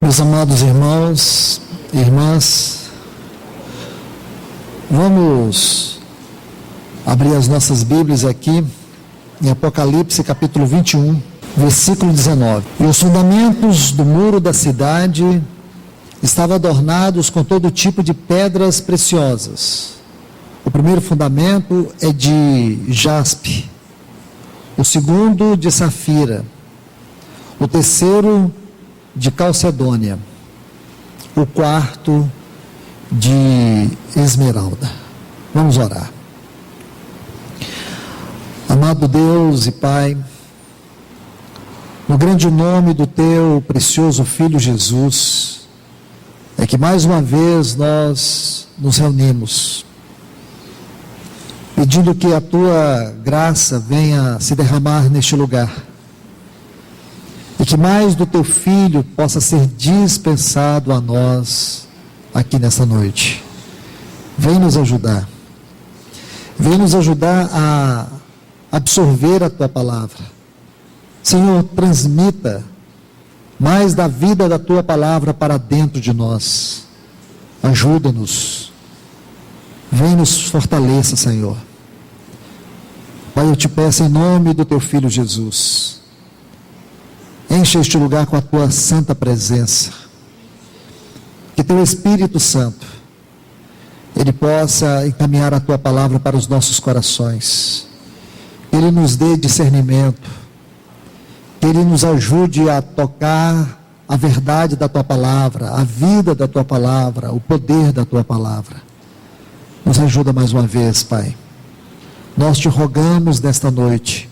Meus amados irmãos e irmãs, vamos abrir as nossas Bíblias aqui em Apocalipse capítulo 21, versículo 19. E os fundamentos do muro da cidade estavam adornados com todo tipo de pedras preciosas. O primeiro fundamento é de jaspe, o segundo de safira, o terceiro de calcedônia, o quarto de esmeralda. Vamos orar. Amado Deus e Pai, no grande nome do Teu precioso Filho Jesus, é que mais uma vez nós nos reunimos, pedindo que a Tua graça venha se derramar neste lugar, e que mais do Teu Filho possa ser dispensado a nós aqui nessa noite. Vem nos ajudar. Vem nos ajudar a absorver a Tua palavra. Senhor, transmita mais da vida da Tua palavra para dentro de nós. Ajuda-nos. Vem nos fortaleça, Senhor. Pai, eu te peço em nome do Teu Filho Jesus. Enche este lugar com a Tua santa presença. Que Teu Espírito Santo, Ele possa encaminhar a Tua palavra para os nossos corações. Ele nos dê discernimento. Que Ele nos ajude a tocar a verdade da Tua palavra, a vida da Tua palavra, o poder da Tua palavra. Nos ajuda mais uma vez, Pai. Nós Te rogamos nesta noite,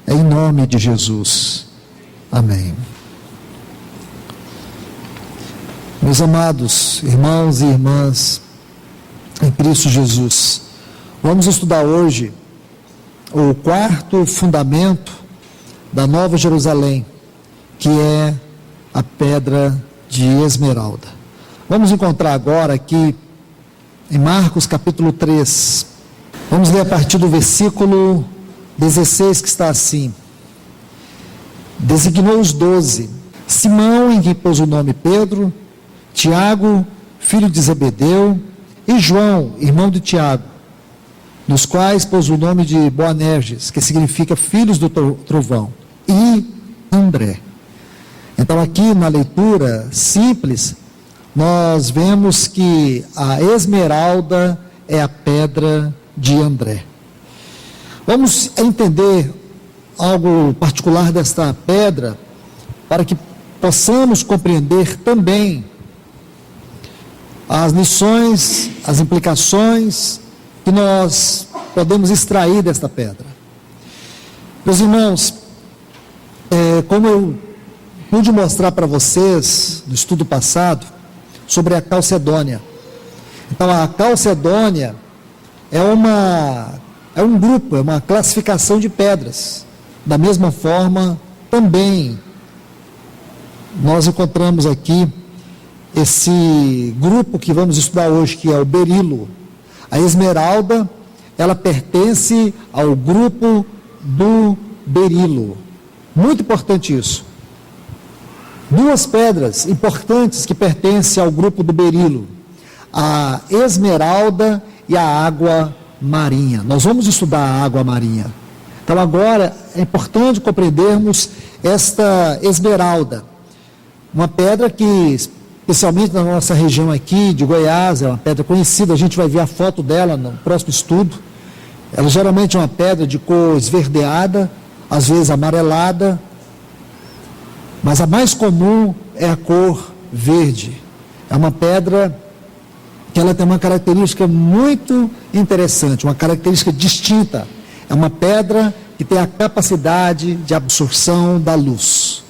em nome de Jesus. Amém. Meus amados irmãos e irmãs em Cristo Jesus, vamos estudar hoje o quarto fundamento da Nova Jerusalém, que é a pedra de esmeralda. Vamos encontrar agora aqui em Marcos capítulo 3. Vamos ler a partir do versículo 16, que está assim: designou os 12, Simão, em quem pôs o nome Pedro, Tiago, filho de Zebedeu, e João, irmão de Tiago, nos quais pôs o nome de Boanerges, que significa filhos do trovão, e André. Então aqui na leitura simples, nós vemos que a esmeralda é a pedra de André. Vamos entender algo particular desta pedra, para que possamos compreender também as lições, as implicações que nós podemos extrair desta pedra. Meus irmãos, como eu pude mostrar para vocês no estudo passado sobre a calcedônia. Então a calcedônia é um grupo, é uma classificação de pedras. Da mesma forma, também nós encontramos aqui esse grupo que vamos estudar hoje, que é o berilo. A esmeralda, ela pertence ao grupo do berilo. Muito importante isso. Duas pedras importantes que pertencem ao grupo do berilo: a esmeralda e a água marinha. Nós vamos estudar a água marinha. Então agora é importante compreendermos esta esmeralda, uma pedra que, especialmente na nossa região aqui de Goiás, é uma pedra conhecida. A gente vai ver a foto dela no próximo estudo. Ela geralmente é uma pedra de cor esverdeada, às vezes amarelada, mas a mais comum é a cor verde. É uma pedra que ela tem uma característica muito interessante, uma característica distinta. É uma pedra que tem a capacidade de absorção da luz.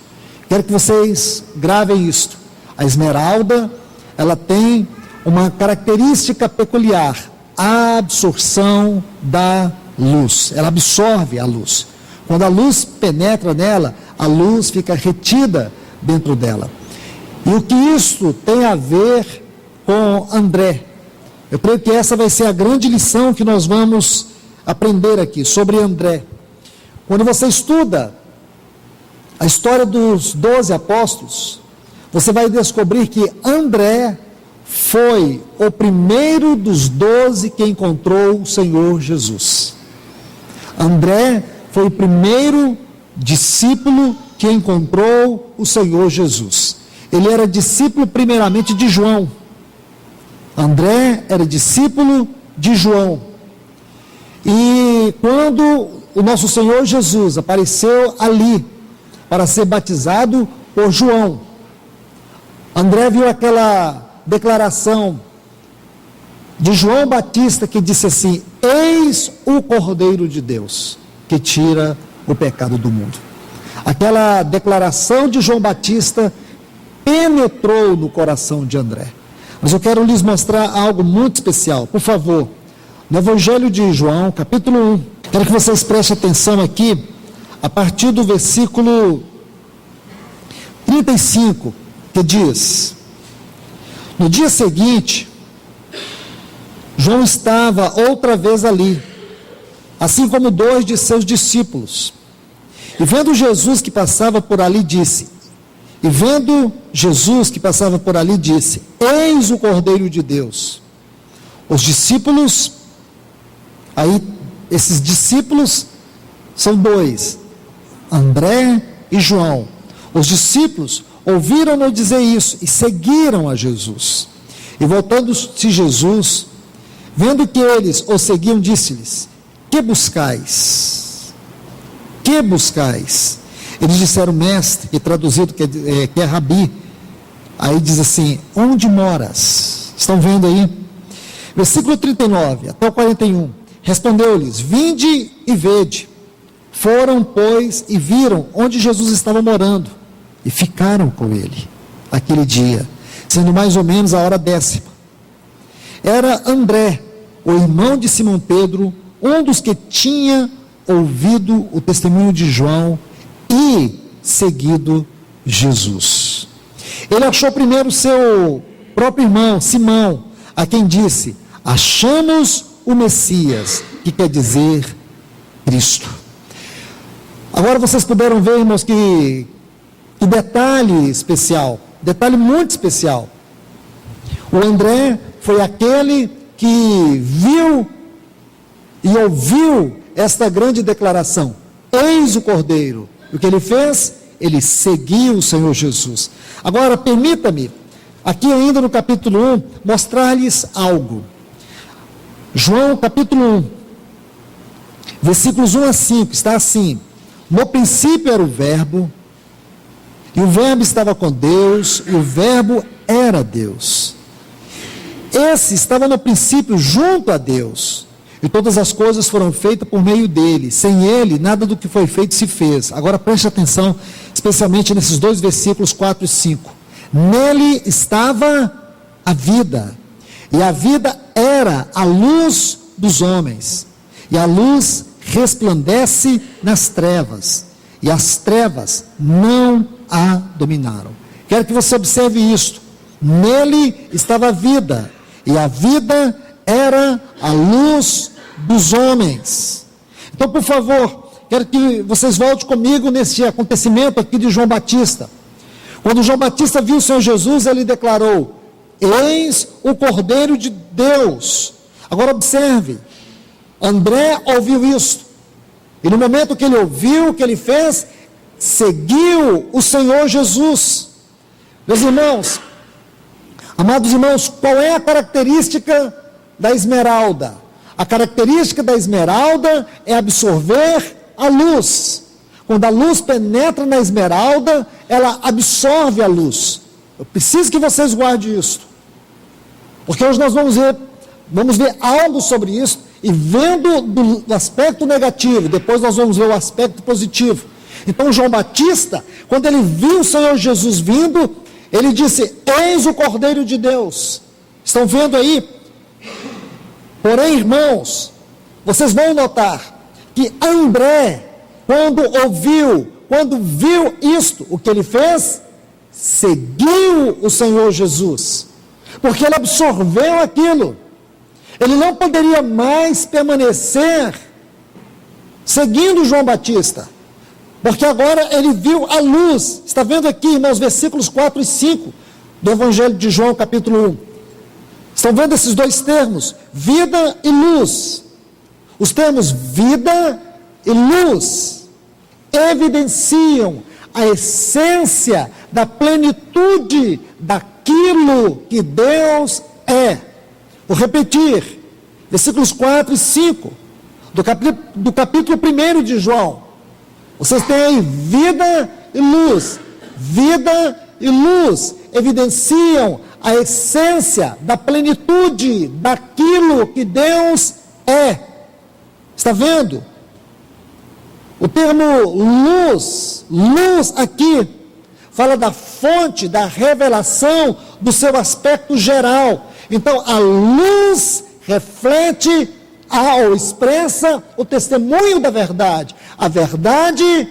Quero que vocês gravem isto. A esmeralda, ela tem uma característica peculiar: a absorção da luz. Ela absorve a luz. Quando a luz penetra nela, a luz fica retida dentro dela. E o que isso tem a ver com André? Eu creio que essa vai ser a grande lição que nós vamos aprender aqui sobre André. Quando você estuda a história dos 12 apóstolos, você vai descobrir que André foi o primeiro dos 12 que encontrou o Senhor Jesus. André foi o primeiro discípulo que encontrou o Senhor Jesus. Ele era discípulo primeiramente de João. André era discípulo de João. E quando o nosso Senhor Jesus apareceu ali para ser batizado por João, André viu aquela declaração de João Batista que disse assim: eis o Cordeiro de Deus que tira o pecado do mundo. Aquela declaração de João Batista penetrou no coração de André. Mas eu quero lhes mostrar algo muito especial. Por favor, no Evangelho de João, capítulo 1, quero que vocês prestem atenção aqui, a partir do versículo 35, que diz: no dia seguinte, João estava outra vez ali, assim como 2 de seus discípulos. E vendo Jesus que passava por ali, disse: eis o Cordeiro de Deus. Os discípulos, aí esses discípulos são 2, André e João. Os discípulos ouviram-no dizer isso e seguiram a Jesus. E voltando-se Jesus, vendo que eles o seguiam, disse-lhes: que buscais? Que buscais? Eles disseram: mestre, que traduzido que é rabi. Aí diz assim: onde moras? Estão vendo aí? Versículo 39 até o 41. Respondeu-lhes: vinde e vede. Foram, pois, e viram onde Jesus estava morando, e ficaram com ele aquele dia, sendo mais ou menos a hora 10ª. Era André, o irmão de Simão Pedro, um dos que tinha ouvido o testemunho de João e seguido Jesus. Ele achou primeiro seu próprio irmão, Simão, a quem disse: achamos o Messias, que quer dizer Cristo. Agora vocês puderam ver, irmãos, que detalhe especial, detalhe muito especial. O André foi aquele que viu e ouviu esta grande declaração: eis o Cordeiro. O que ele fez? Ele seguiu o Senhor Jesus. Agora, permita-me, aqui ainda no capítulo 1, mostrar-lhes algo. João capítulo 1, versículos 1 a 5, está assim: no princípio era o Verbo, e o Verbo estava com Deus, e o Verbo era Deus. Esse estava no princípio junto a Deus, e todas as coisas foram feitas por meio dele. Sem ele, nada do que foi feito se fez. Agora preste atenção, especialmente nesses 2 versículos 4 e 5. Nele estava a vida, e a vida era a luz dos homens, e a luz resplandece nas trevas, e as trevas não a dominaram. Quero que você observe isto: nele estava a vida, e a vida era a luz dos homens. Então, por favor, quero que vocês voltem comigo nesse acontecimento aqui de João Batista. Quando João Batista viu o Senhor Jesus, ele declarou: eis o Cordeiro de Deus. Agora observe, André ouviu isso, e no momento que ele ouviu, o que ele fez? Seguiu o Senhor Jesus. Meus irmãos, amados irmãos, qual é a característica da esmeralda? A característica da esmeralda é absorver a luz. Quando a luz penetra na esmeralda, ela absorve a luz. Eu preciso que vocês guardem isso, porque hoje nós vamos ver algo sobre isso, e vendo do aspecto negativo, depois nós vamos ver o aspecto positivo. Então João Batista, quando ele viu o Senhor Jesus vindo, ele disse: eis o Cordeiro de Deus. Estão vendo aí? Porém, irmãos, vocês vão notar que André, quando viu isto, o que ele fez? Seguiu o Senhor Jesus, porque ele absorveu aquilo. Ele não poderia mais permanecer seguindo João Batista. Porque agora ele viu a luz. Está vendo aqui, irmãos, versículos 4 e 5 do Evangelho de João, capítulo 1. Estão vendo esses dois termos? Vida e luz. Os termos vida e luz evidenciam a essência da plenitude daquilo que Deus é. Vou repetir, versículos 4 e 5 do capítulo 1 de João. Vocês têm aí vida e luz. Vida e luz evidenciam a essência da plenitude daquilo que Deus é. Está vendo? O termo luz aqui, fala da fonte, da revelação do seu aspecto geral. Então, a luz reflete ou expressa o testemunho da verdade. A verdade,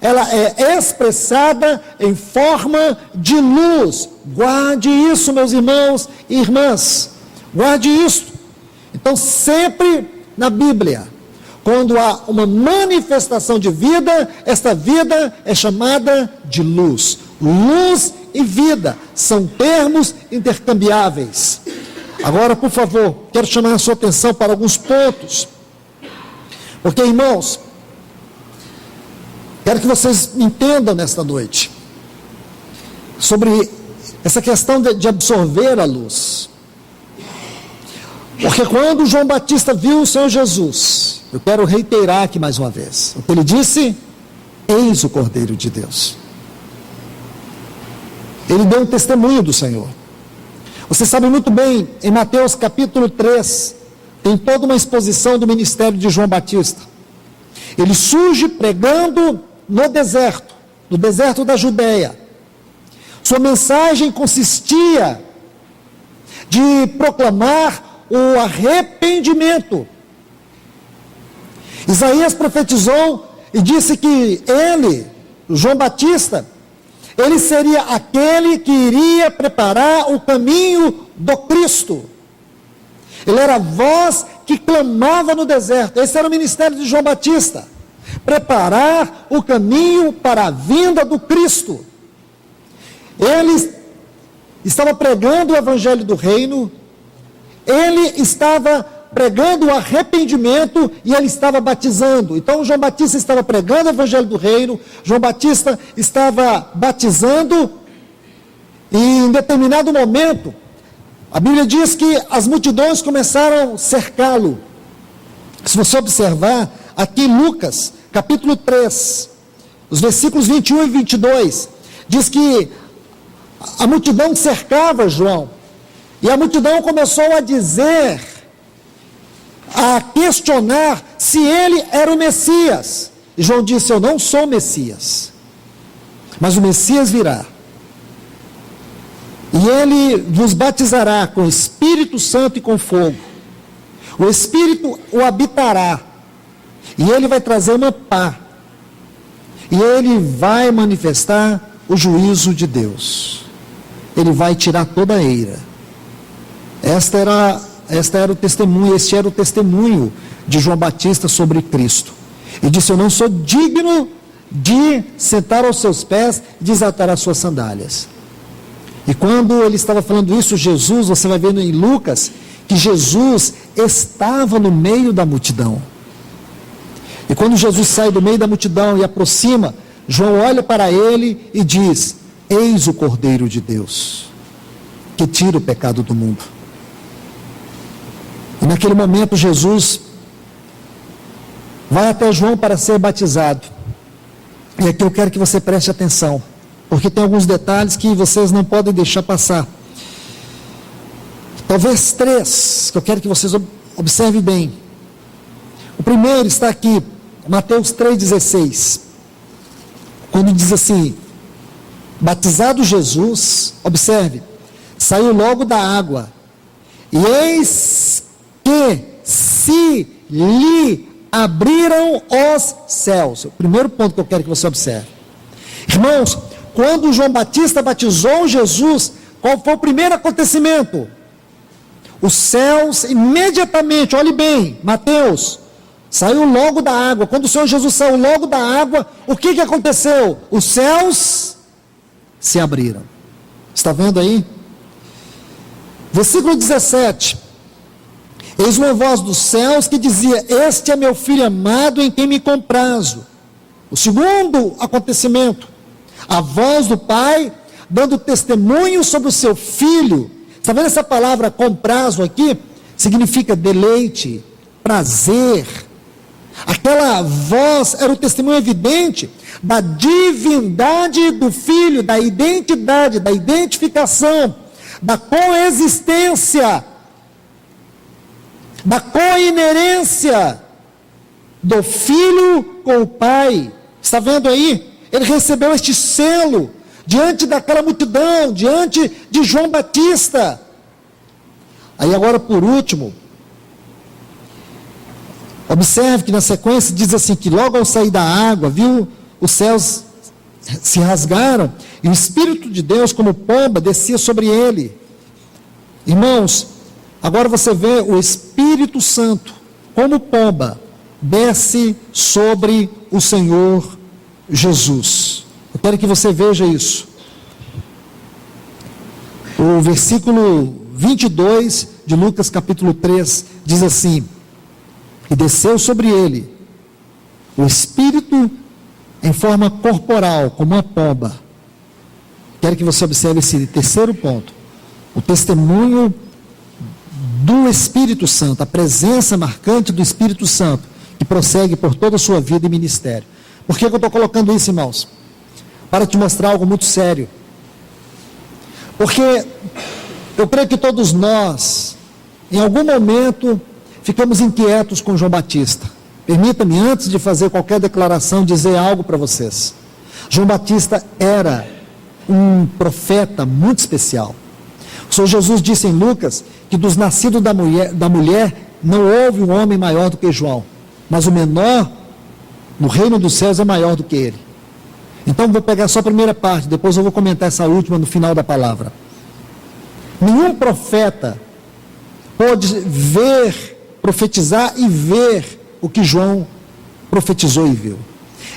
ela é expressada em forma de luz. Guarde isso, meus irmãos e irmãs. Guarde isso. Então, sempre na Bíblia, quando há uma manifestação de vida, esta vida é chamada de luz. Luz e vida são termos intercambiáveis. Agora, por favor, quero chamar a sua atenção para alguns pontos. Porque, irmãos, quero que vocês entendam nesta noite sobre essa questão de absorver a luz. Porque quando João Batista viu o Senhor Jesus, eu quero reiterar aqui mais uma vez, o que ele disse: eis o Cordeiro de Deus. Ele deu um testemunho do Senhor. Você sabe muito bem, em Mateus capítulo 3, tem toda uma exposição do ministério de João Batista. Ele surge pregando no deserto da Judéia. Sua mensagem consistia de proclamar o arrependimento. Isaías profetizou e disse que ele, João Batista, ele seria aquele que iria preparar o caminho do Cristo. Ele era a voz que clamava no deserto. Esse era o ministério de João Batista. Preparar o caminho para a vinda do Cristo. Ele estava pregando o evangelho do reino. Ele estava pregando o arrependimento e ele estava batizando. Então João Batista estava pregando o evangelho do reino, João Batista estava batizando, e em determinado momento, a Bíblia diz que as multidões começaram a cercá-lo. Se você observar, aqui em Lucas, capítulo 3, os versículos 21 e 22, diz que a multidão cercava João, e a multidão começou a dizer, a questionar se ele era o Messias. E João disse: eu não sou o Messias, mas o Messias virá. E ele vos batizará com o Espírito Santo e com fogo. O Espírito o habitará. E ele vai trazer uma pá. E ele vai manifestar o juízo de Deus. Ele vai tirar toda a ira. Este era o testemunho de João Batista sobre Cristo. E disse: eu não sou digno de sentar aos seus pés e desatar as suas sandálias. E quando ele estava falando isso, Jesus, você vai vendo em Lucas, que Jesus estava no meio da multidão. E quando Jesus sai do meio da multidão e aproxima, João olha para ele e diz: eis o Cordeiro de Deus, que tira o pecado do mundo. E naquele momento Jesus vai até João para ser batizado. E aqui eu quero que você preste atenção, porque tem alguns detalhes que vocês não podem deixar passar. Talvez 3, que eu quero que vocês observem bem. O primeiro está aqui, Mateus 3,16. Quando diz assim: batizado Jesus, observe, saiu logo da água, e eis que se lhe abriram os céus. O primeiro ponto que eu quero que você observe. Irmãos, quando João Batista batizou Jesus, qual foi o primeiro acontecimento? Os céus imediatamente, olhe bem, Mateus, Saiu logo da água. Quando o Senhor Jesus saiu logo da água, o que aconteceu? Os céus se abriram. Está vendo aí? Versículo 17. Eis uma voz dos céus que dizia: este é meu filho amado em quem me comprazo. O segundo acontecimento, a voz do Pai dando testemunho sobre o seu filho. Está vendo essa palavra comprazo aqui? Significa deleite, prazer. Aquela voz era o testemunho evidente da divindade do filho, da identidade, da identificação, da coexistência, da coinerência do filho com o pai. Está vendo aí? Ele recebeu este selo diante daquela multidão, diante de João Batista. Aí agora, por último, observe que na sequência diz assim, que logo ao sair da água, viu, os céus se rasgaram, e o Espírito de Deus, como pomba, descia sobre ele. Irmãos, agora você vê o Espírito Santo, como pomba, desce sobre o Senhor Jesus. Eu quero que você veja isso. O versículo 22 de Lucas capítulo 3 diz assim: e desceu sobre ele o Espírito em forma corporal, como uma pomba. Quero que você observe esse terceiro ponto. O testemunho do Espírito Santo, a presença marcante do Espírito Santo, que prossegue por toda a sua vida e ministério. Por que eu estou colocando isso, irmãos? Para te mostrar algo muito sério. Porque eu creio que todos nós, em algum momento, ficamos inquietos com João Batista. Permita-me, antes de fazer qualquer declaração, dizer algo para vocês. João Batista era um profeta muito especial. O Senhor Jesus disse em Lucas que dos nascidos da mulher não houve um homem maior do que João, mas o menor no reino dos céus é maior do que ele. Então vou pegar só a primeira parte, depois eu vou comentar essa última no final da palavra. Nenhum profeta pôde ver, profetizar e ver o que João profetizou e viu.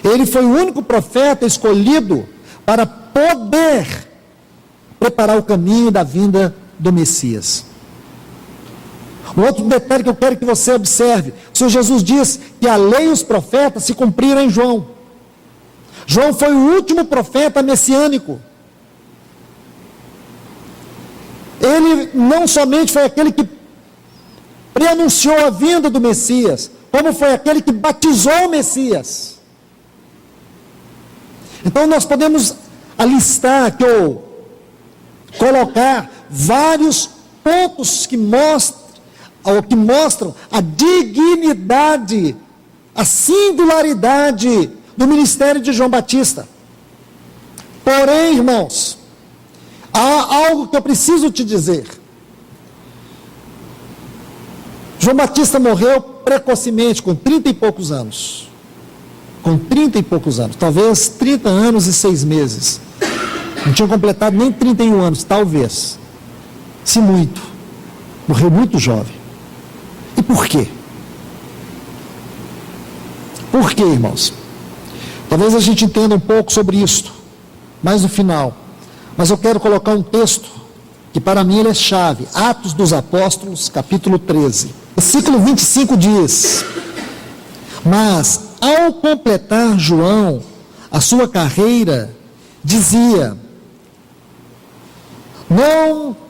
Ele foi o único profeta escolhido para poder preparar o caminho da vinda do Messias. Um outro detalhe que eu quero que você observe: o Senhor Jesus diz que a lei e os profetas se cumpriram em João. João foi o último profeta messiânico. Ele não somente foi aquele que preanunciou a vinda do Messias, como foi aquele que batizou o Messias. Então nós podemos alistar aqui, ou colocar vários pontos que mostram a dignidade, a singularidade do ministério de João Batista. Porém, irmãos, há algo que eu preciso te dizer. João Batista morreu precocemente, com 30 e poucos anos. Com 30 e poucos anos, talvez 30 anos e 6 meses. Não tinha completado nem 31 anos, talvez. Se muito. Morreu muito jovem. E por quê? Por quê, irmãos? Talvez a gente entenda um pouco sobre isto, mais no final. Mas eu quero colocar um texto que para mim ele é chave. Atos dos Apóstolos, capítulo 13. Versículo 25 diz: mas ao completar João a sua carreira, dizia: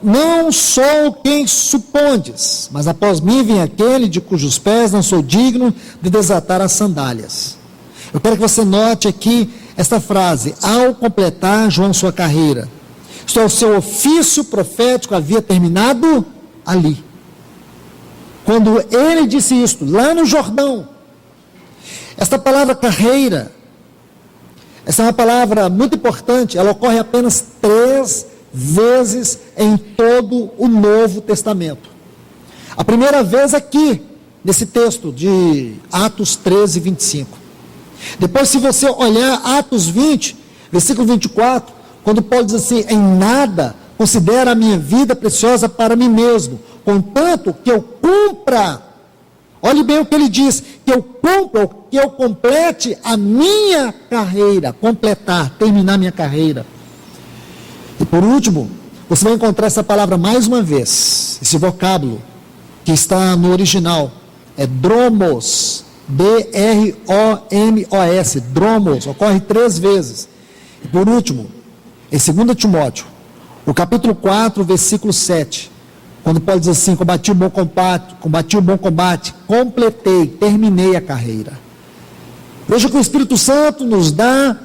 não sou quem supondes, mas após mim vem aquele de cujos pés não sou digno de desatar as sandálias. Eu quero que você note aqui esta frase: ao completar João sua carreira. Isto é, o seu ofício profético havia terminado ali. Quando ele disse isto, lá no Jordão. Esta palavra carreira, essa é uma palavra muito importante, ela ocorre apenas 3 vezes em todo o Novo Testamento. A primeira vez aqui, nesse texto de Atos 13, 25. Depois, se você olhar Atos 20, versículo 24, quando Paulo diz assim: em nada considero a minha vida preciosa para mim mesmo, contanto que eu cumpra Olhe bem o que ele diz, que eu complete a minha carreira, completar, terminar minha carreira. E por último, você vai encontrar essa palavra mais uma vez, esse vocábulo, que está no original, é dromos, D-R-O-M-O-S, dromos, ocorre 3 vezes. E por último, em 2 Timóteo, o capítulo 4, versículo 7, quando Paulo diz assim, combati o bom combate, completei, terminei a carreira. Veja que o Espírito Santo nos dá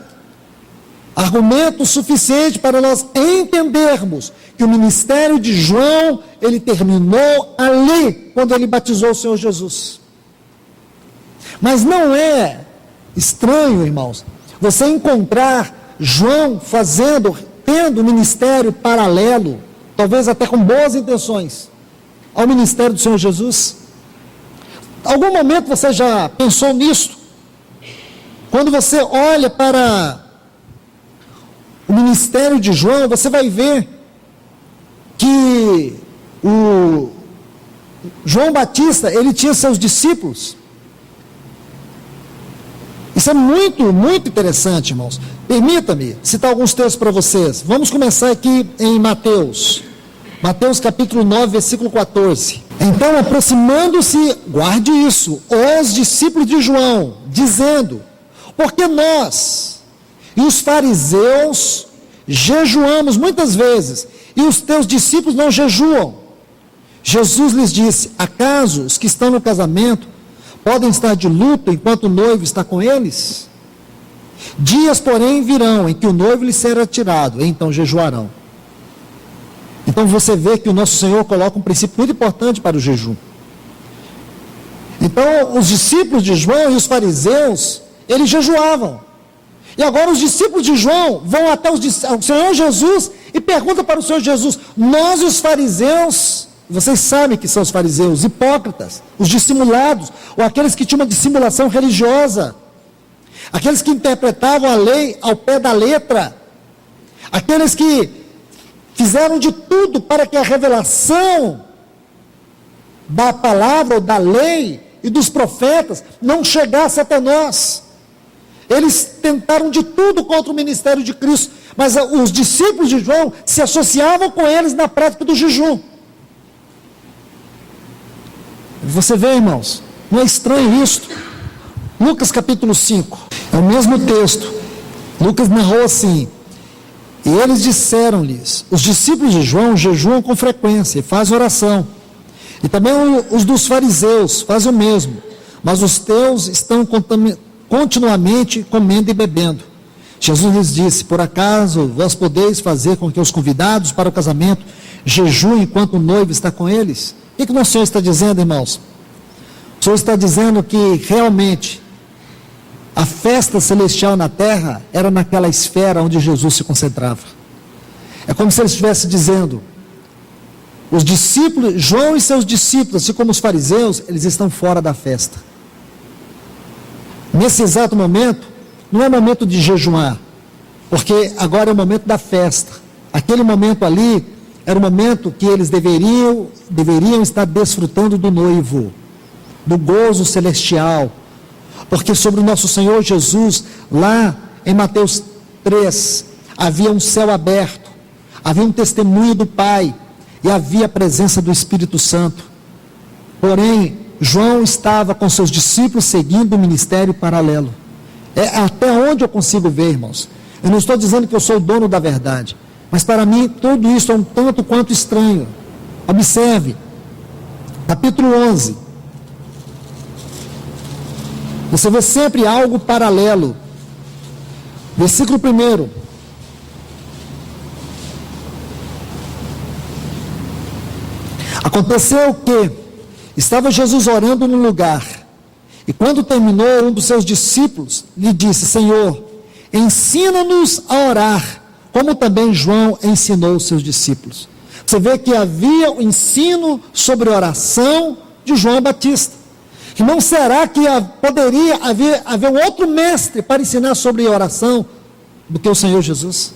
argumento suficiente para nós entendermos que o ministério de João, ele terminou ali, quando ele batizou o Senhor Jesus. Mas não é estranho, irmãos, você encontrar João tendo um ministério paralelo, talvez até com boas intenções, ao ministério do Senhor Jesus? Algum momento você já pensou nisso? Quando você olha para o ministério de João, você vai ver que o João Batista, ele tinha seus discípulos. Isso é muito, muito interessante, irmãos. Permita-me citar alguns textos para vocês. Vamos começar aqui em Mateus. Mateus capítulo 9, versículo 14. Então, aproximando-se, guarde isso, os discípulos de João, dizendo, porque nós e os fariseus jejuamos muitas vezes, e os teus discípulos não jejuam. Jesus lhes disse, acaso os que estão no casamento podem estar de luto enquanto o noivo está com eles? Dias, porém, virão em que o noivo lhes será tirado, e então jejuarão. Então você vê que o nosso Senhor coloca um princípio muito importante para o jejum. Então os discípulos de João e os fariseus, eles jejuavam. E agora os discípulos de João vão até o Senhor Jesus e perguntam para o Senhor Jesus, nós e os fariseus, vocês sabem que são os fariseus, hipócritas, os dissimulados, ou aqueles que tinham uma dissimulação religiosa, aqueles que interpretavam a lei ao pé da letra, aqueles que fizeram de tudo para que a revelação da palavra ou da lei e dos profetas não chegasse até nós. Eles tentaram de tudo contra o ministério de Cristo, mas os discípulos de João se associavam com eles na prática do jejum. Você vê, irmãos, não é estranho isto? Lucas capítulo 5, é o mesmo texto. Lucas narrou assim, e eles disseram-lhes, os discípulos de João jejuam com frequência e fazem oração, e também os dos fariseus fazem o mesmo, mas os teus estão continuamente comendo e bebendo. Jesus lhes disse, por acaso vós podeis fazer com que os convidados para o casamento jejuem enquanto o noivo está com eles? O que o nosso Senhor está dizendo, irmãos? O Senhor está dizendo que realmente a festa celestial na terra era naquela esfera onde Jesus se concentrava. É como se ele estivesse dizendo, os discípulos, João e seus discípulos, assim como os fariseus, eles estão fora da festa. Nesse exato momento, não é momento de jejuar, porque agora é o momento da festa. Aquele momento ali era o momento que eles deveriam estar desfrutando do noivo, do gozo celestial, porque sobre o nosso Senhor Jesus, lá em Mateus 3, havia um céu aberto, havia um testemunho do Pai, e havia a presença do Espírito Santo. Porém, João estava com seus discípulos seguindo o ministério paralelo. É até onde eu consigo ver, irmãos. Eu não estou dizendo que eu sou o dono da verdade, mas para mim tudo isso é um tanto quanto estranho. Observe, capítulo 11. Você vê sempre algo paralelo. Versículo 1. Aconteceu que estava Jesus orando num lugar, e quando terminou, um dos seus discípulos lhe disse, Senhor, ensina-nos a orar, como também João ensinou os seus discípulos. Você vê que havia o ensino sobre oração de João Batista. E não será que poderia haver um outro mestre para ensinar sobre oração do que o Senhor Jesus?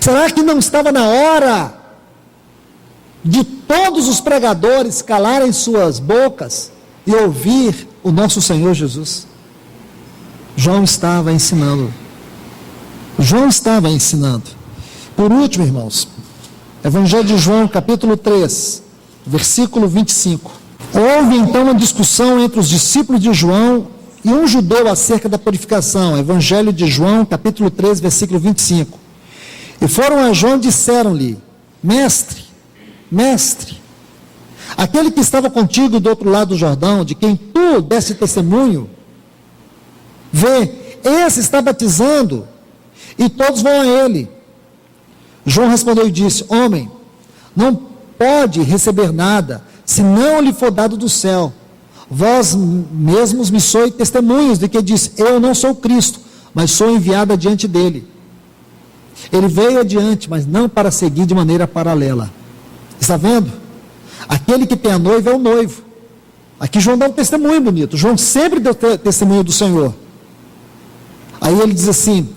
Será que não estava na hora de todos os pregadores calarem suas bocas e ouvir o nosso Senhor Jesus. João estava ensinando. João estava ensinando. Por último, irmãos, Evangelho de João, capítulo 3, versículo 25. Houve então uma discussão entre os discípulos de João e um judeu acerca da purificação. Evangelho de João, capítulo 3, versículo 25. E foram a João e disseram-lhe: Mestre, aquele que estava contigo do outro lado do Jordão, de quem tu deste testemunho, vê, esse está batizando, e todos vão a ele. João respondeu e disse: Homem, não pode receber nada, se não lhe for dado do céu. Vós mesmos me sois testemunhos de que disse: Eu não sou Cristo, mas sou enviado adiante dele. Ele veio adiante, mas não para seguir de maneira paralela. Está vendo? Aquele que tem a noiva é o noivo. Aqui João dá um testemunho bonito. João sempre deu testemunho do Senhor. Aí ele diz assim: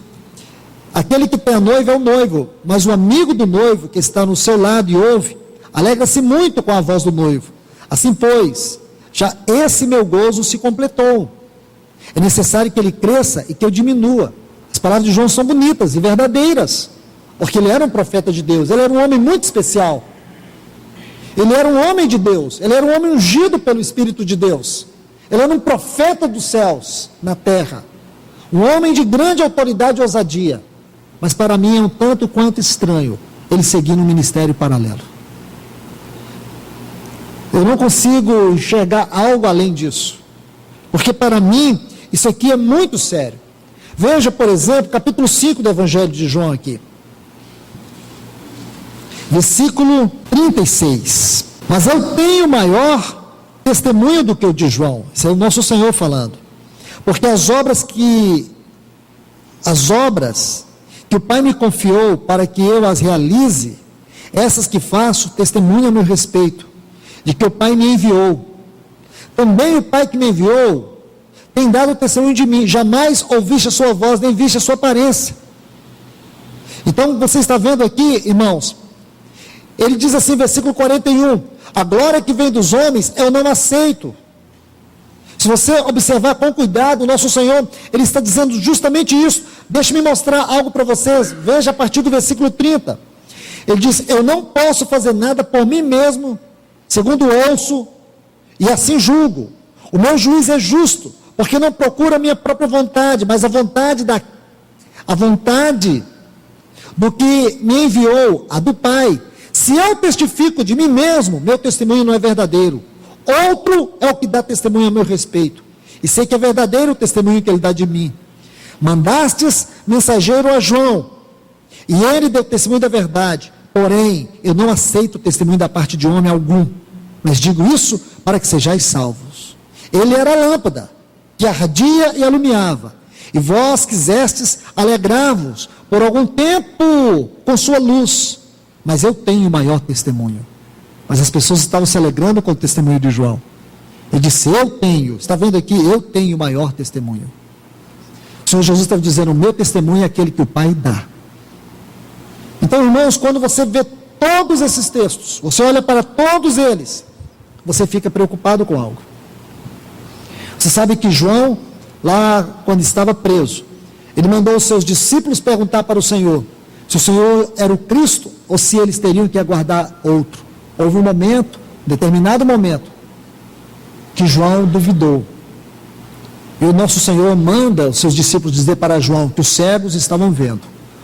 aquele que tem a noiva é o noivo, mas o amigo do noivo que está no seu lado e ouve, alegra-se muito com a voz do noivo. Assim, pois, já esse meu gozo se completou. É necessário que ele cresça e que eu diminua. As palavras de João são bonitas e verdadeiras, porque ele era um profeta de Deus, ele era um homem muito especial. Ele era um homem de Deus, ele era um homem ungido pelo Espírito de Deus. Ele era um profeta dos céus na terra. Um homem de grande autoridade e ousadia. Mas para mim é um tanto quanto estranho ele seguir num ministério paralelo. Eu não consigo enxergar algo além disso. Porque para mim, isso aqui é muito sério. Veja, por exemplo, capítulo 5 do Evangelho de João aqui. Versículo 36. Mas eu tenho maior testemunho do que o de João. Esse é o nosso Senhor falando. Porque as obras que o Pai me confiou para que eu as realize, essas que faço, testemunham a meu respeito, de que o Pai me enviou. Também o Pai que me enviou tem dado testemunho de mim. Jamais ouviste a sua voz, nem viste a sua aparência. Então, você está vendo aqui, irmãos, ele diz assim, versículo 41, a glória que vem dos homens, eu não aceito. Se você observar com cuidado, o nosso Senhor, ele está dizendo justamente isso. Deixe-me mostrar algo para vocês. Veja a partir do versículo 30. Ele diz: eu não posso fazer nada por mim mesmo, segundo ouço, e assim julgo. O meu juiz é justo, porque não procura a minha própria vontade, mas a vontade do que me enviou, a do Pai. Se eu testifico de mim mesmo, meu testemunho não é verdadeiro. Outro é o que dá testemunho a meu respeito. E sei que é verdadeiro o testemunho que ele dá de mim. Mandastes mensageiro a João, e ele deu testemunho da verdade. Porém, eu não aceito o testemunho da parte de homem algum. Mas digo isso para que sejais salvos. Ele era a lâmpada, que ardia e alumiava. E vós quisestes alegrar-vos por algum tempo com sua luz. Mas eu tenho maior testemunho. Mas as pessoas estavam se alegrando com o testemunho de João. Ele disse: eu tenho, está vendo aqui? Eu tenho maior testemunho. O Senhor Jesus estava dizendo: o meu testemunho é aquele que o Pai dá. Então, irmãos, quando você vê todos esses textos, você olha para todos eles, você fica preocupado com algo. Você sabe que João, lá quando estava preso, ele mandou os seus discípulos perguntar para o Senhor se o Senhor era o Cristo ou se eles teriam que aguardar outro. Houve um momento, um determinado momento, que João duvidou. E o nosso Senhor manda os seus discípulos dizer para João que os cegos estavam vendo,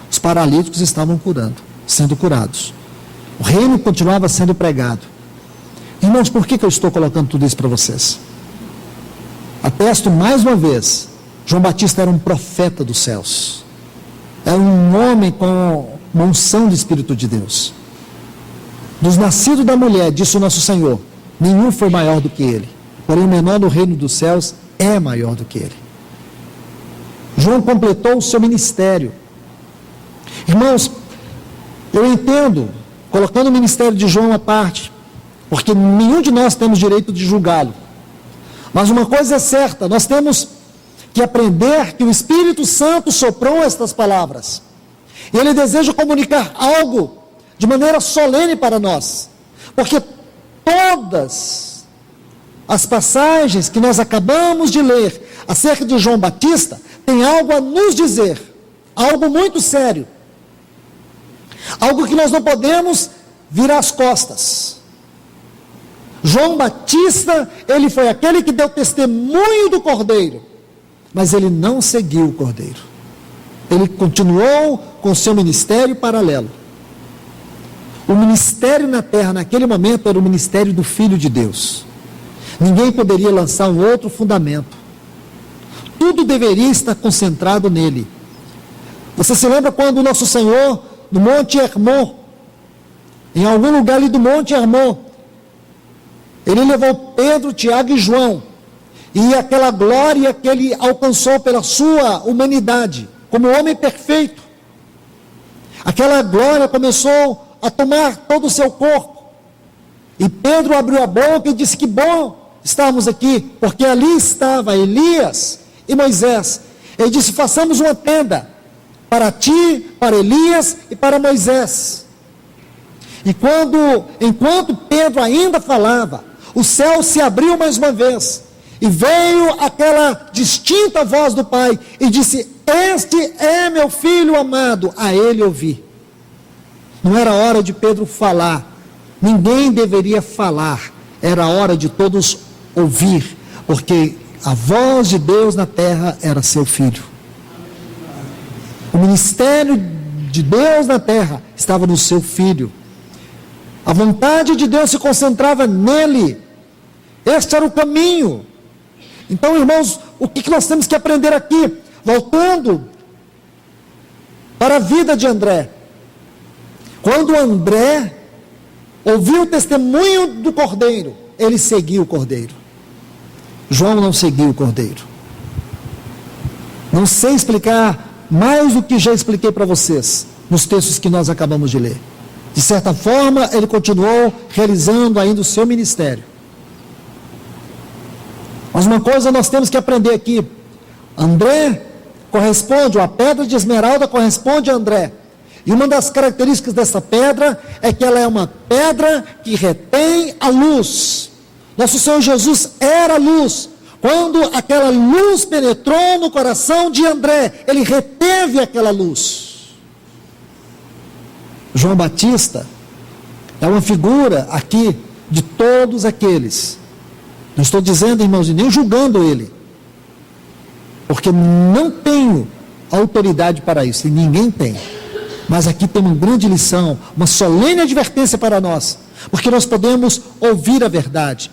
os paralíticos estavam sendo curados. O reino continuava sendo pregado. Irmãos, por que eu estou colocando tudo isso para vocês? Atesto mais uma vez, João Batista era um profeta dos céus. Era um homem com uma unção do Espírito de Deus. Dos nascidos da mulher, disse o nosso Senhor, nenhum foi maior do que ele. Porém, o menor no reino dos céus é maior do que ele. João completou o seu ministério. Irmãos, eu entendo, colocando o ministério de João à parte, porque nenhum de nós temos direito de julgá-lo. Mas uma coisa é certa, nós temos que aprender que o Espírito Santo soprou estas palavras. E ele deseja comunicar algo de maneira solene para nós. Porque todas as passagens que nós acabamos de ler acerca de João Batista têm algo a nos dizer, algo muito sério, algo que nós não podemos virar as costas. João Batista, ele foi aquele que deu testemunho do Cordeiro, mas ele não seguiu o Cordeiro. Ele continuou com o seu ministério paralelo. O ministério na terra, naquele momento, era o ministério do Filho de Deus. Ninguém poderia lançar um outro fundamento. Tudo deveria estar concentrado nele. Você se lembra quando o nosso Senhor, no Monte Hermon, em algum lugar ali do Monte Hermon, ele levou Pedro, Tiago e João, e aquela glória que ele alcançou pela sua humanidade, como homem perfeito, aquela glória começou a tomar todo o seu corpo, e Pedro abriu a boca e disse: que bom estarmos aqui, porque ali estava Elias e Moisés. Ele disse: façamos uma tenda, para ti, para Elias e para Moisés. E enquanto Pedro ainda falava, o céu se abriu mais uma vez, e veio aquela distinta voz do Pai, e disse: este é meu Filho amado, a ele ouvi. Não era hora de Pedro falar, ninguém deveria falar, era hora de todos ouvir, porque a voz de Deus na terra era seu Filho. O ministério de Deus na terra estava no seu Filho. A vontade de Deus se concentrava nele. Este era o caminho. Então, irmãos, o que nós temos que aprender aqui? Voltando para a vida de André. Quando André ouviu o testemunho do Cordeiro, ele seguiu o Cordeiro. João não seguiu o Cordeiro. Não sei explicar mais do que já expliquei para vocês nos textos que nós acabamos de ler. De certa forma, ele continuou realizando ainda o seu ministério. Mas uma coisa nós temos que aprender aqui: André corresponde, ou a pedra de esmeralda corresponde a André. E uma das características dessa pedra é que ela é uma pedra que retém a luz. Nosso Senhor Jesus era a luz. Quando aquela luz penetrou no coração de André, ele reteve aquela luz. João Batista é uma figura aqui de todos aqueles. Não estou dizendo, irmãos, e nem julgando ele, porque não tenho autoridade para isso, e ninguém tem. Mas aqui tem uma grande lição, uma solene advertência para nós, porque nós podemos ouvir a verdade,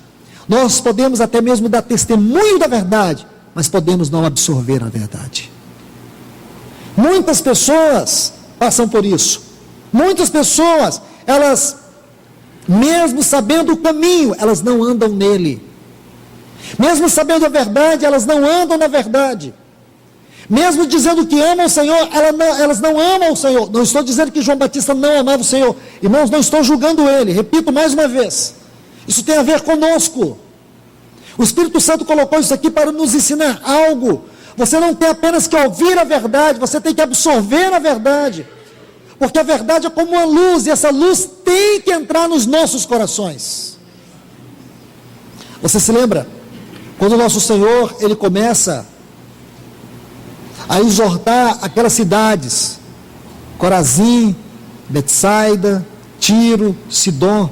nós podemos até mesmo dar testemunho da verdade, mas podemos não absorver a verdade. Muitas pessoas passam por isso. Muitas pessoas, elas, mesmo sabendo o caminho, elas não andam nele. Mesmo sabendo a verdade, elas não andam na verdade. Mesmo dizendo que amam o Senhor, elas não amam o Senhor. Não estou dizendo que João Batista não amava o Senhor. Irmãos, não estou julgando ele. Repito mais uma vez. Isso tem a ver conosco. O Espírito Santo colocou isso aqui para nos ensinar algo. Você não tem apenas que ouvir a verdade, você tem que absorver a verdade. Porque a verdade é como uma luz, e essa luz tem que entrar nos nossos corações. Você se lembra? Quando o nosso Senhor, ele começa a exortar aquelas cidades, Corazim, Betsaida, Tiro, Sidom.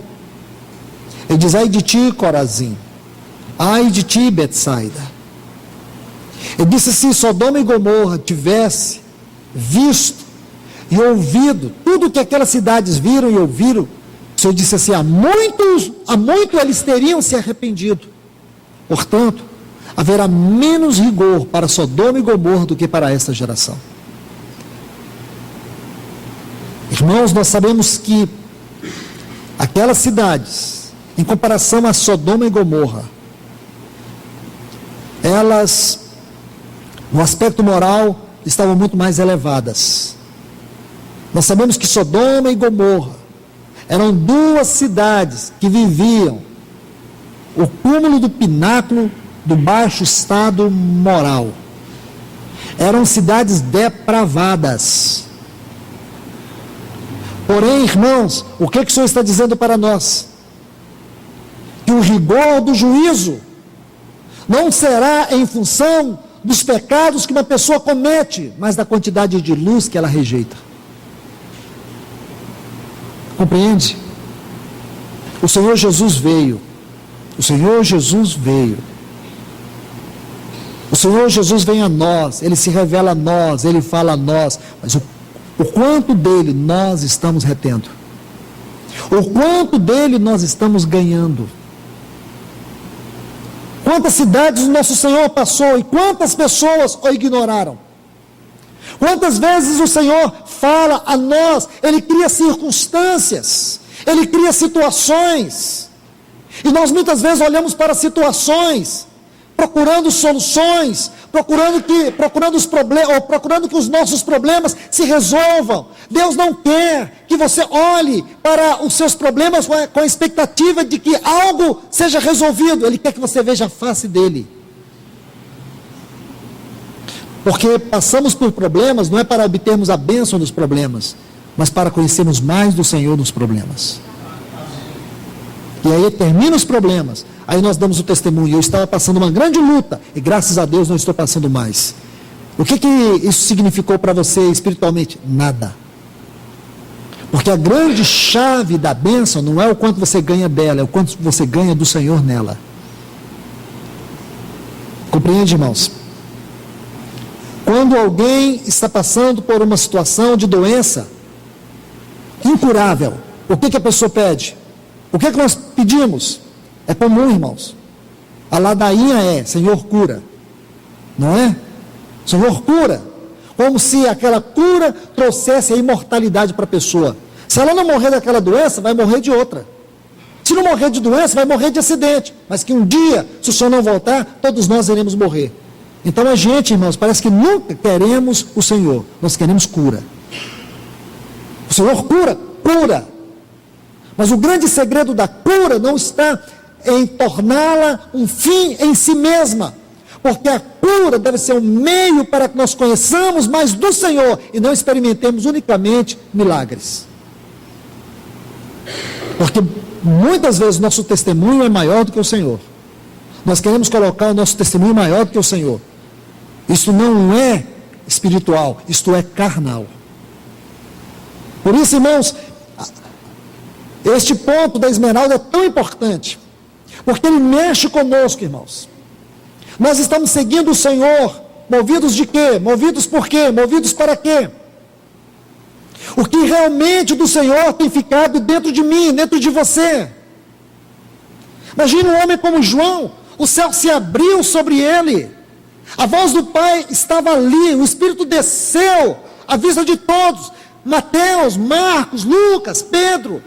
Ele diz: ai de ti, Corazim, ai de ti, Betsaida. Ele disse: se Sodoma e Gomorra tivesse visto e ouvido tudo que aquelas cidades viram e ouviram, o Senhor disse assim: há muito eles teriam se arrependido. Portanto, haverá menos rigor para Sodoma e Gomorra do que para esta geração. Irmãos, nós sabemos que aquelas cidades, em comparação a Sodoma e Gomorra, elas, no aspecto moral, estavam muito mais elevadas. Nós sabemos que Sodoma e Gomorra eram duas cidades que viviam o cúmulo do pináculo do baixo estado moral. Eram cidades depravadas. Porém, irmãos, o que o Senhor está dizendo para nós? Que o rigor do juízo Não será em função dos pecados que uma pessoa comete, mas da quantidade de luz que ela rejeita. Compreende? O Senhor Jesus veio. O Senhor Jesus veio. O Senhor Jesus vem a nós, Ele se revela a nós, Ele fala a nós, mas o quanto dele nós estamos retendo? O quanto dele nós estamos ganhando? Quantas cidades o nosso Senhor passou e quantas pessoas o ignoraram? Quantas vezes o Senhor fala a nós, Ele cria circunstâncias, Ele cria situações, e nós muitas vezes olhamos para situações, procurando soluções, procurando que os nossos problemas se resolvam. Deus não quer que você olhe para os seus problemas com a expectativa de que algo seja resolvido. Ele quer que você veja a face dele. Porque passamos por problemas, não é para obtermos a bênção dos problemas, mas para conhecermos mais do Senhor nos problemas. E aí termina os problemas, aí nós damos o testemunho. Eu estava passando uma grande luta, e graças a Deus não estou passando mais. O que isso significou para você espiritualmente? Nada. Porque a grande chave da bênção não é o quanto você ganha dela, é o quanto você ganha do Senhor nela. Compreende, irmãos? Quando alguém está passando por uma situação de doença incurável, o que a pessoa pede? O que nós pedimos? É comum, irmãos. A ladainha é: Senhor, cura. Não é? Senhor, cura. Como se aquela cura trouxesse a imortalidade para a pessoa. Se ela não morrer daquela doença, vai morrer de outra. Se não morrer de doença, vai morrer de acidente. Mas que um dia, se o Senhor não voltar, todos nós iremos morrer. Então a gente, irmãos, parece que nunca queremos o Senhor. Nós queremos cura. O Senhor cura, cura. Mas o grande segredo da cura não está em torná-la um fim em si mesma. Porque a cura deve ser um meio para que nós conheçamos mais do Senhor e não experimentemos unicamente milagres. Porque muitas vezes o nosso testemunho é maior do que o Senhor. Nós queremos colocar o nosso testemunho maior do que o Senhor. Isso não é espiritual, isto é carnal. Por isso, irmãos, este ponto da esmeralda é tão importante, porque ele mexe conosco, irmãos. Nós estamos seguindo o Senhor, movidos de quê? Movidos por quê? Movidos para quê? O que realmente do Senhor tem ficado dentro de mim, dentro de você. Imagine um homem como João, o céu se abriu sobre ele, a voz do Pai estava ali, o Espírito desceu à vista de todos. Mateus, Marcos, Lucas, Pedro,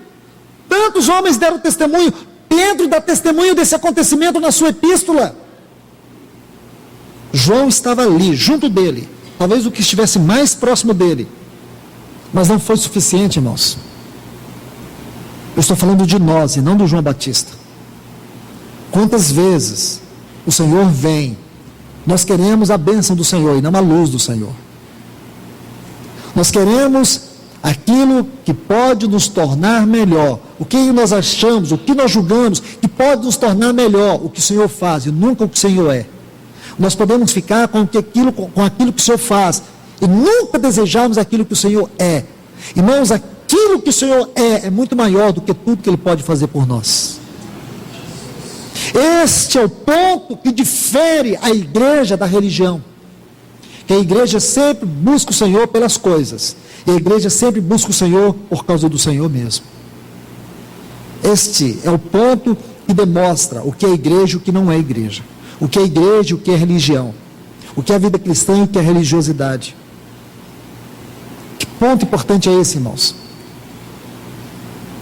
tantos homens deram testemunho. Pedro dá testemunho desse acontecimento na sua epístola. João estava ali, junto dele, talvez o que estivesse mais próximo dele, mas não foi suficiente, irmãos. Eu estou falando de nós e não do João Batista. Quantas vezes o Senhor vem, nós queremos a bênção do Senhor e não a luz do Senhor. Nós queremos aquilo que pode nos tornar melhor. O que nós achamos, o que nós julgamos que pode nos tornar melhor, o que o Senhor faz e nunca o que o Senhor é. Nós podemos ficar com aquilo que o Senhor faz e nunca desejarmos aquilo que o Senhor é. Irmãos, aquilo que o Senhor é muito maior do que tudo que Ele pode fazer por nós. Este é o ponto que difere a igreja da religião. Que a igreja sempre busca o Senhor pelas coisas, e a igreja sempre busca o Senhor por causa do Senhor mesmo. Este é o ponto que demonstra o que é igreja e o que não é igreja. O que é igreja e o que é religião. O que é a vida cristã e o que é religiosidade. Que ponto importante é esse, irmãos?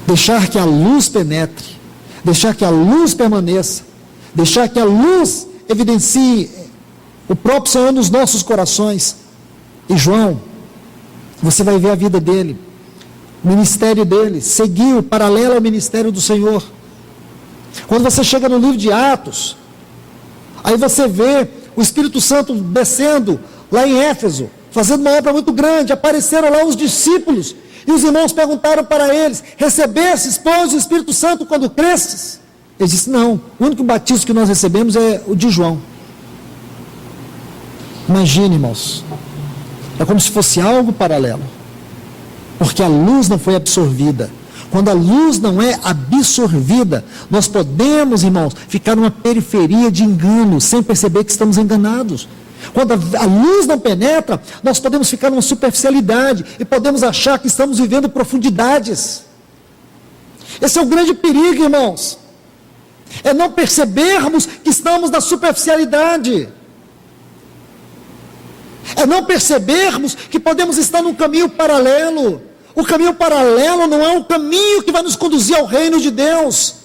Deixar que a luz penetre, deixar que a luz permaneça, deixar que a luz evidencie o próprio Senhor nos nossos corações. E João, você vai ver a vida dele, o ministério dele, seguiu paralelo ao ministério do Senhor. Quando você chega no livro de Atos, aí você vê o Espírito Santo descendo lá em Éfeso, fazendo uma obra muito grande. Apareceram lá os discípulos, e os irmãos perguntaram para eles: recebestes, pois, o Espírito Santo quando cresces? Ele disse, não, o único batismo que nós recebemos é o de João. Imagine, irmãos, é como se fosse algo paralelo, porque a luz não foi absorvida. Quando a luz não é absorvida, nós podemos, irmãos, ficar numa periferia de engano, sem perceber que estamos enganados. Quando a luz não penetra, nós podemos ficar numa superficialidade e podemos achar que estamos vivendo profundidades. Esse é o grande perigo, irmãos. É não percebermos que estamos na superficialidade. É não percebermos que podemos estar num caminho paralelo. O caminho paralelo não é um caminho que vai nos conduzir ao reino de Deus.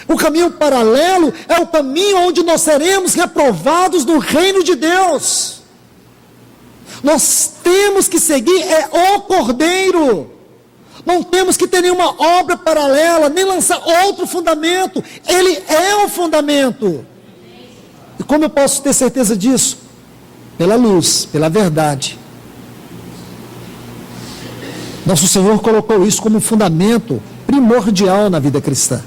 O caminho paralelo é o caminho onde nós seremos reprovados no reino de Deus. Nós temos que seguir o Cordeiro. Não temos que ter nenhuma obra paralela, nem lançar outro fundamento. Ele é o fundamento. E como eu posso ter certeza disso? Pela luz, pela verdade. Nosso Senhor colocou isso como fundamento primordial na vida cristã.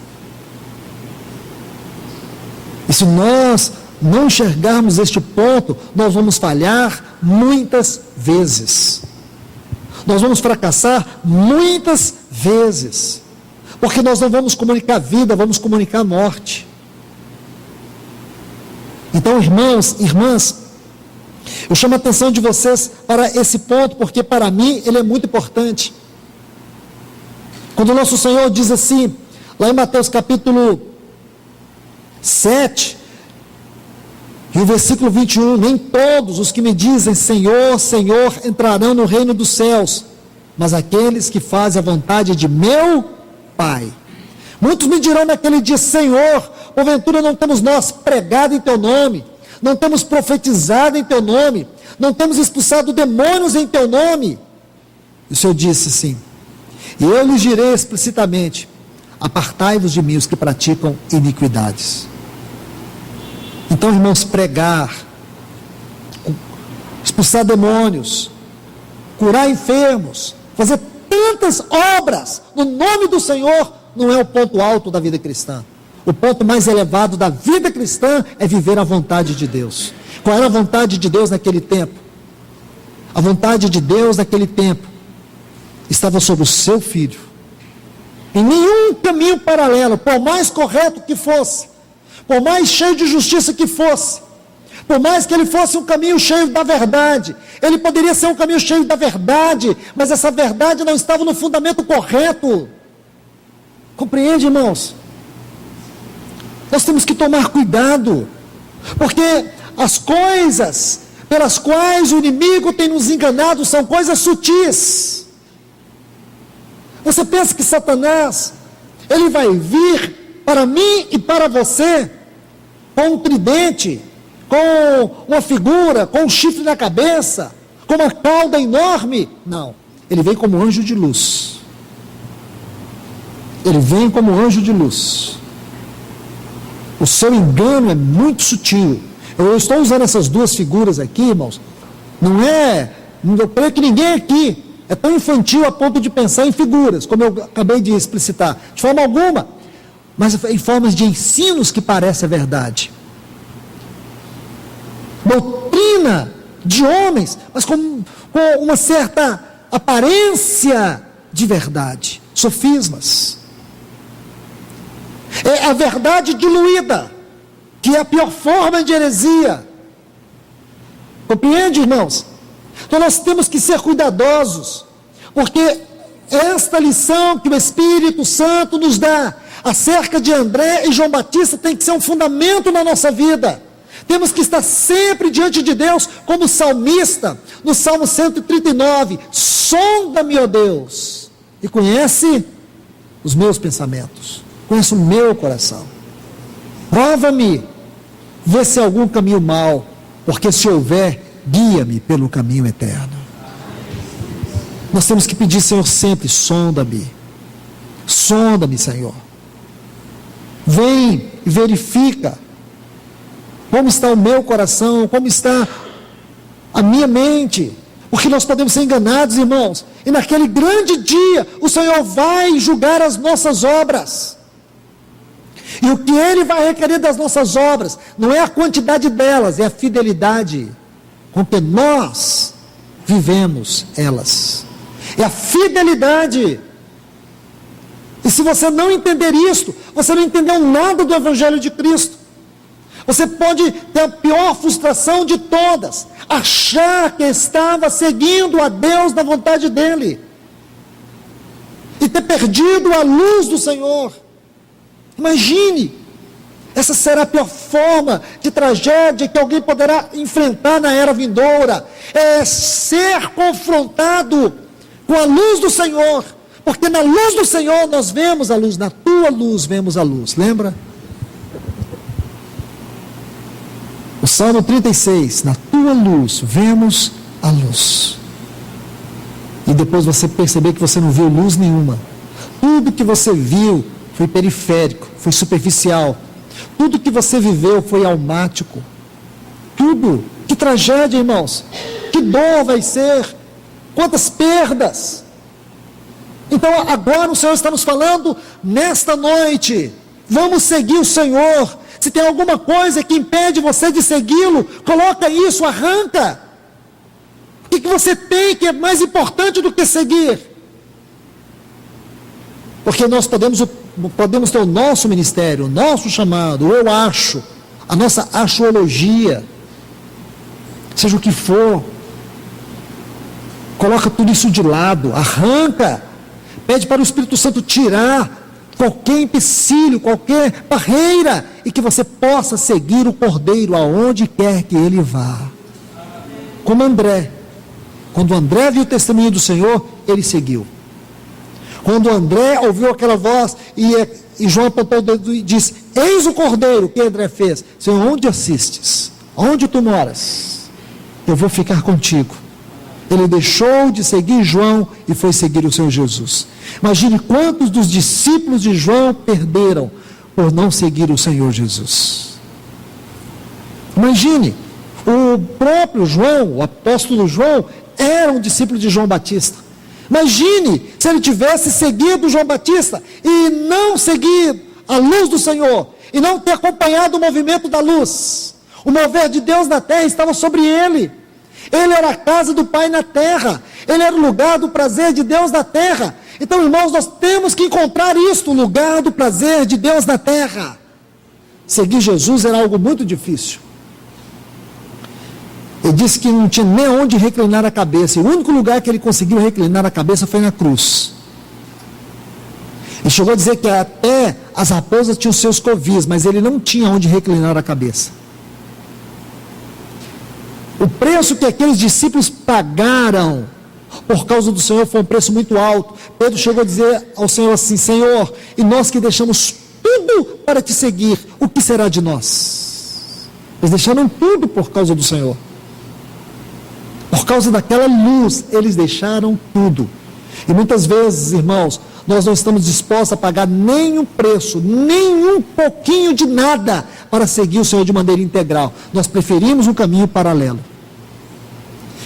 E se nós não enxergarmos este ponto, nós vamos falhar muitas vezes. Nós vamos fracassar muitas vezes. Porque nós não vamos comunicar vida, vamos comunicar morte. Então, irmãos, irmãs, eu chamo a atenção de vocês para esse ponto, porque para mim ele é muito importante. Quando o nosso Senhor diz assim, lá em Mateus capítulo 7, e o versículo 21, nem todos os que me dizem Senhor, Senhor, entrarão no reino dos céus, mas aqueles que fazem a vontade de meu Pai. Muitos me dirão naquele dia, Senhor, porventura não temos nós pregado em teu nome, não temos profetizado em teu nome, não temos expulsado demônios em teu nome. E o Senhor disse assim, e eu lhes direi explicitamente, apartai-vos de mim os que praticam iniquidades. Então, irmãos, pregar, expulsar demônios, curar enfermos, fazer tantas obras no nome do Senhor, não é o ponto alto da vida cristã. O ponto mais elevado da vida cristã é viver a vontade de Deus. Qual era a vontade de Deus naquele tempo? A vontade de Deus naquele tempo estava sobre o seu filho. Em nenhum caminho paralelo, por mais correto que fosse, por mais cheio de justiça que fosse, por mais que ele fosse um caminho cheio da verdade, ele poderia ser um caminho cheio da verdade, mas essa verdade não estava no fundamento correto. Compreende, irmãos? Nós temos que tomar cuidado, porque as coisas pelas quais o inimigo tem nos enganado são coisas sutis. Você pensa que Satanás, ele vai vir para mim e para você, com um tridente, com uma figura, com um chifre na cabeça, com uma cauda enorme? Não, ele vem como anjo de luz. Ele vem como anjo de luz. O seu engano é muito sutil. Eu estou usando essas duas figuras aqui, irmãos. Eu creio que ninguém aqui é tão infantil a ponto de pensar em figuras, como eu acabei de explicitar, de forma alguma, mas em formas de ensinos que parecem a verdade. Doutrina de homens, mas com uma certa aparência de verdade. Sofismas. É a verdade diluída, que é a pior forma de heresia. Compreende, irmãos? Então nós temos que ser cuidadosos, porque esta lição que o Espírito Santo nos dá acerca de André e João Batista tem que ser um fundamento na nossa vida. Temos que estar sempre diante de Deus, como salmista, no Salmo 139, sonda-me, ó Deus, e conhece os meus pensamentos, conhece o meu coração, prova-me, vê se há algum caminho mau, porque se houver, guia-me pelo caminho eterno. Nós temos que pedir, Senhor, sempre, sonda-me, Senhor, vem e verifica, como está o meu coração, como está a minha mente, porque nós podemos ser enganados, irmãos, e naquele grande dia, o Senhor vai julgar as nossas obras, E o que Ele vai requerer das nossas obras não é a quantidade delas, é a fidelidade com que nós vivemos elas. É a fidelidade. E se você não entender isto, você não entendeu nada do Evangelho de Cristo. Você pode ter a pior frustração de todas, achar que estava seguindo a Deus na vontade dEle, e ter perdido a luz do Senhor. Imagine, essa será a pior forma de tragédia que alguém poderá enfrentar na era vindoura, é ser confrontado com a luz do Senhor, porque na luz do Senhor nós vemos a luz, na tua luz vemos a luz, lembra? O Salmo 36, na tua luz vemos a luz. E depois você perceber que você não viu luz nenhuma. Tudo que você viu foi periférico, foi superficial. Tudo que você viveu foi almático. Tudo. Que tragédia, irmãos. Que dor vai ser. Quantas perdas. Então agora o Senhor está nos falando nesta noite. Vamos seguir o Senhor. Se tem alguma coisa que impede você de segui-lo, coloca isso, arranca. O que você tem que é mais importante do que seguir? Porque nós podemos ter o nosso ministério, o nosso chamado, eu acho, a nossa axiologia, seja o que for, coloca tudo isso de lado, arranca, pede para o Espírito Santo tirar qualquer empecilho, qualquer barreira, e que você possa seguir o Cordeiro aonde quer que ele vá. Como André. Quando André viu o testemunho do Senhor, ele seguiu. Quando André ouviu aquela voz, e João apontou o dedo e disse: eis o Cordeiro. O que André fez? Senhor, onde assistes? Onde tu moras? Eu vou ficar contigo. Ele deixou de seguir João e foi seguir o Senhor Jesus. Imagine quantos dos discípulos de João perderam por não seguir o Senhor Jesus. Imagine, o próprio João, o apóstolo João, era um discípulo de João Batista. Imagine se ele tivesse seguido João Batista e não seguir a luz do Senhor, e não ter acompanhado o movimento da luz. O mover de Deus na terra estava sobre ele. Ele era a casa do Pai na terra. Ele era o lugar do prazer de Deus na terra. Então, irmãos, nós temos que encontrar isto, o lugar do prazer de Deus na terra. Seguir Jesus era algo muito difícil. Ele disse que não tinha nem onde reclinar a cabeça. E o único lugar que ele conseguiu reclinar a cabeça foi na cruz. Ele chegou a dizer que até as raposas tinham seus covis, mas ele não tinha onde reclinar a cabeça. O preço que aqueles discípulos pagaram por causa do Senhor foi um preço muito alto. Pedro chegou a dizer ao Senhor assim: Senhor, e nós que deixamos tudo para te seguir, o que será de nós? Eles deixaram tudo por causa do Senhor. Por causa daquela luz, eles deixaram tudo. E muitas vezes, irmãos, nós não estamos dispostos a pagar nenhum preço, nem um pouquinho de nada, para seguir o Senhor de maneira integral. Nós preferimos um caminho paralelo.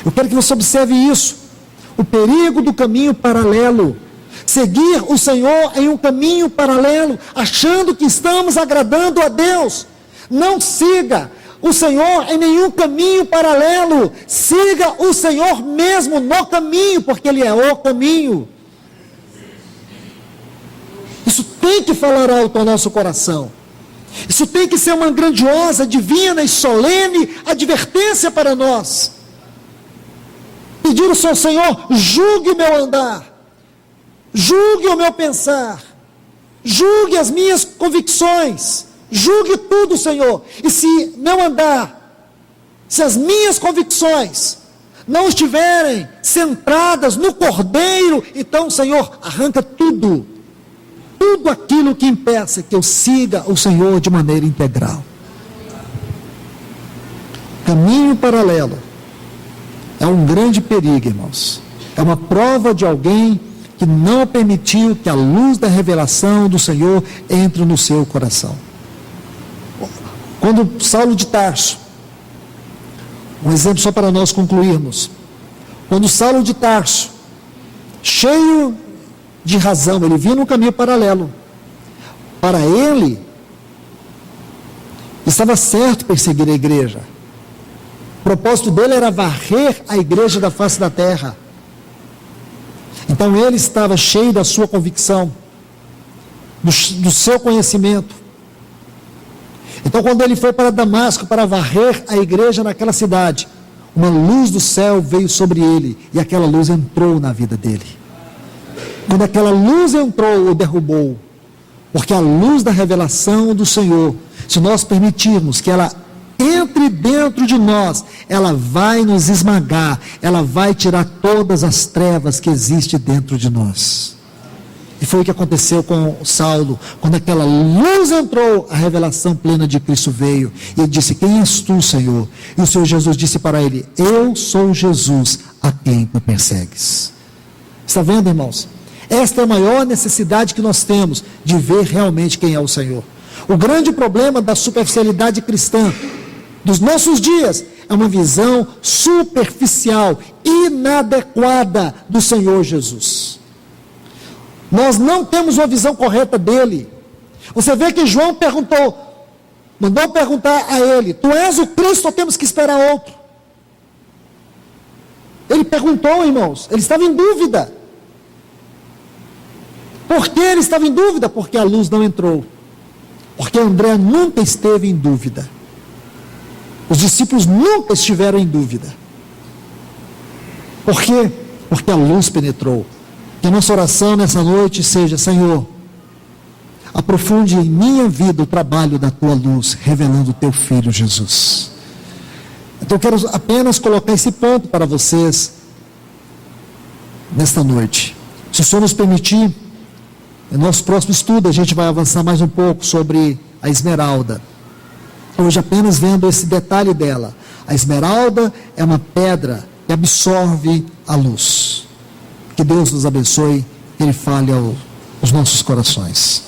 Eu quero que você observe isso, o perigo do caminho paralelo. Seguir o Senhor em um caminho paralelo, achando que estamos agradando a Deus. Não siga o Senhor em nenhum caminho paralelo. Siga o Senhor mesmo no caminho, porque Ele é o caminho. Isso tem que falar alto ao nosso coração. Isso tem que ser uma grandiosa, divina e solene advertência para nós. Pedir ao seu Senhor: julgue o meu andar, julgue o meu pensar, julgue as minhas convicções, julgue tudo, Senhor. E se meu andar, se as minhas convicções não estiverem centradas no Cordeiro, então, Senhor, arranca tudo aquilo que impeça que eu siga o Senhor de maneira integral. Caminho paralelo é um grande perigo, irmãos. É uma prova de alguém que não permitiu que a luz da revelação do Senhor entre no seu coração. Quando Saulo de Tarso, um exemplo só para nós concluirmos, quando Saulo de Tarso, cheio de razão, ele vinha num caminho paralelo. Para ele, Estava certo perseguir a igreja. O propósito dele era varrer a igreja da face da terra. Então ele estava cheio da sua convicção, do seu conhecimento. Então quando ele foi para Damasco para varrer a igreja naquela cidade, uma luz do céu veio sobre ele, e aquela luz entrou na vida dele. Quando aquela luz entrou, o derrubou, porque a luz da revelação do Senhor, se nós permitirmos que ela entre dentro de nós, ela vai nos esmagar, ela vai tirar todas as trevas que existem dentro de nós. E foi o que aconteceu com Saulo. Quando aquela luz entrou, a revelação plena de Cristo veio, e ele disse: quem és tu, Senhor? E o Senhor Jesus disse para ele: eu sou Jesus a quem tu persegues. Está vendo, irmãos? Esta é a maior necessidade que nós temos, de ver realmente quem é o Senhor. O grande problema da superficialidade cristã dos nossos dias é uma visão superficial, inadequada do Senhor Jesus. Nós não temos uma visão correta dele. Você vê que João mandou perguntar a ele: tu és o Cristo ou temos que esperar outro? Ele perguntou, irmãos, ele estava em dúvida. Por que ele estava em dúvida? Porque a luz não entrou. Porque André nunca esteve em dúvida. Os discípulos nunca estiveram em dúvida. Por quê? Porque a luz penetrou. Que a nossa oração nessa noite seja: Senhor, aprofunde em minha vida o trabalho da tua luz, revelando o teu Filho Jesus. Então eu quero apenas colocar esse ponto para vocês nesta noite. Se o Senhor nos permitir, no nosso próximo estudo a gente vai avançar mais um pouco sobre a esmeralda. Hoje apenas vendo esse detalhe dela. A esmeralda é uma pedra que absorve a luz. Que Deus nos abençoe, que Ele fale aos nossos corações.